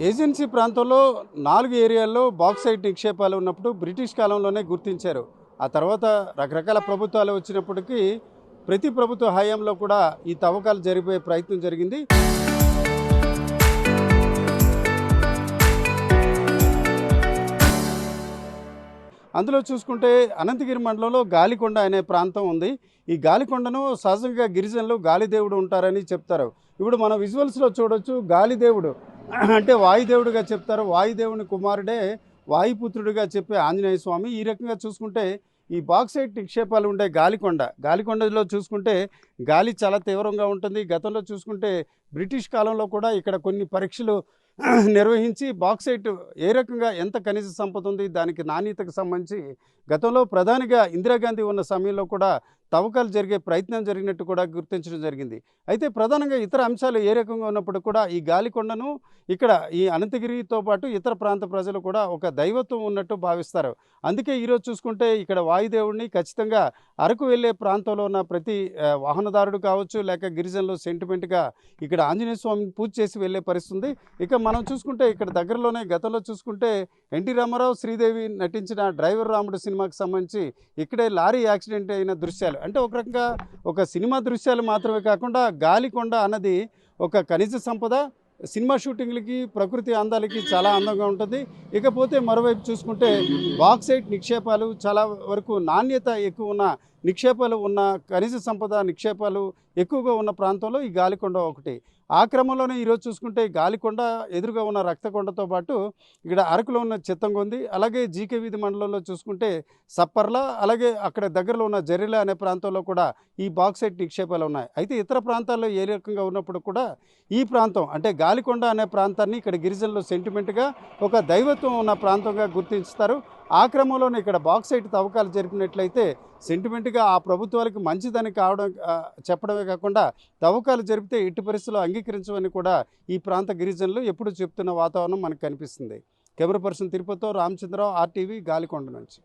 Agency ప్రాంతంలో 4 ఏరియాల్లో bauxite నిక్షేపాలు ఉన్నప్పుడు బ్రిటిష్ కాలంలోనే గుర్తించారు. ఆ తర్వాత రకరకాల ప్రభుత్వాలు వచ్చినప్పటికీ ప్రతి ప్రభుత్వ హయాంలో కూడా ఈ తవ్వకాలు జరిపే ప్రయత్నం జరిగింది. అందులో చూసుకుంటే అనంతగిరి మండలంలో గాలికొండ అనే ప్రాంతం ఉంది. ఈ గాలికొండను సహజంగా గిరిజనులు గాలిదేవుడు ఉంటారని చెప్తారు. ఇప్పుడు మనం విజువల్స్లో చూడొచ్చు, గాలిదేవుడు అంటే వాయుదేవుడిగా చెప్తారు. వాయుదేవుని కుమారుడే వాయుపుత్రుడిగా చెప్పే ఆంజనేయ స్వామి. ఈ రకంగా చూసుకుంటే ఈ బాక్సైట్ నిక్షేపాలు ఉండే గాలికొండలో చూసుకుంటే గాలి చాలా తీవ్రంగా ఉంటుంది. గతంలో చూసుకుంటే బ్రిటిష్ కాలంలో కూడా ఇక్కడ కొన్ని పరీక్షలు నిర్వహించి బాక్సైట్ ఏ రకంగా ఎంత ఖనిజ సంపద ఉంది, దానికి నాణ్యతకు సంబంధించి గతంలో ప్రధానిగా ఇందిరాగాంధీ ఉన్న సమయంలో కూడా తవ్వకాలు జరిగే ప్రయత్నం జరిగినట్టు కూడా గుర్తించడం జరిగింది. అయితే ప్రధానంగా ఇతర అంశాలు ఏ రకంగా ఉన్నప్పుడు కూడా ఈ గాలికొండను ఇక్కడ ఈ అనంతగిరితో పాటు ఇతర ప్రాంత ప్రజలు కూడా ఒక దైవత్వం ఉన్నట్టు భావిస్తారు. అందుకే ఈరోజు చూసుకుంటే ఇక్కడ వాయుదేవుడిని ఖచ్చితంగా అరకు వెళ్ళే ప్రాంతంలో ఉన్న ప్రతి వాహనదారుడు కావచ్చు, లేక గిరిజనులు సెంటిమెంట్గా ఇక్కడ ఆంజనేయ స్వామిని పూజ చేసి వెళ్ళే పరిస్థితి ఉంది. ఇక మనం చూసుకుంటే ఇక్కడ దగ్గరలోనే గతంలో చూసుకుంటే ఎన్టీ రామారావు, శ్రీదేవి నటించిన డ్రైవర్ రాముడు సినిమాకి సంబంధించి ఇక్కడే లారీ యాక్సిడెంట్ అయిన దృశ్యాలు, అంటే ఒక రకంగా ఒక సినిమా దృశ్యాలు మాత్రమే కాకుండా గాలికొండ అన్నది ఒక ఖనిజ సంపద. సినిమా షూటింగ్లకి, ప్రకృతి అందాలకి చాలా అందంగా ఉంటుంది. ఇకపోతే మరోవైపు చూసుకుంటే బాక్సైట్ నిక్షేపాలు చాలా వరకు నాణ్యత ఎక్కువ ఉన్న నిక్షేపాలు ఉన్న ఖనిజ సంపద నిక్షేపాలు ఎక్కువగా ఉన్న ప్రాంతంలో ఈ గాలికొండ ఒకటి. ఆ క్రమంలోనే ఈరోజు చూసుకుంటే గాలికొండ ఎదురుగా ఉన్న రక్తకొండతో పాటు ఇక్కడ అరకులో ఉన్న చిత్తంగొంది, అలాగే జీకే వీధి మండలంలో చూసుకుంటే సప్పర్ల, అలాగే అక్కడ దగ్గరలో ఉన్న జర్రిల అనే ప్రాంతంలో కూడా ఈ బాక్సైట్ నిక్షేపాలు ఉన్నాయి. అయితే ఇతర ప్రాంతాల్లో ఏ రకంగా ఉన్నప్పుడు కూడా ఈ ప్రాంతం అంటే గాలికొండ అనే ప్రాంతాన్ని ఇక్కడ గిరిజనులు సెంటిమెంట్గా ఒక దైవత్వం ఉన్న ప్రాంతంగా గుర్తిస్తారు. ఆ క్రమంలోనే ఇక్కడ బాక్సైట్ తవ్వకాలు జరిపినట్లయితే సెంటిమెంట్గా ఆ ప్రభుత్వాలకు మంచిదని చెప్పడమే కాకుండా తవ్వకాలు జరిపితే ఎట్టి పరిస్థితుల్లో అంగీకరించమని కూడా ఈ ప్రాంత గిరిజనులు ఎప్పుడు చెప్తున్న వాతావరణం మనకు కనిపిస్తుంది. కెమెరా పర్సన్ తిరుపతితో రామచంద్రరావు, RTV, గాలికొండ నుంచి.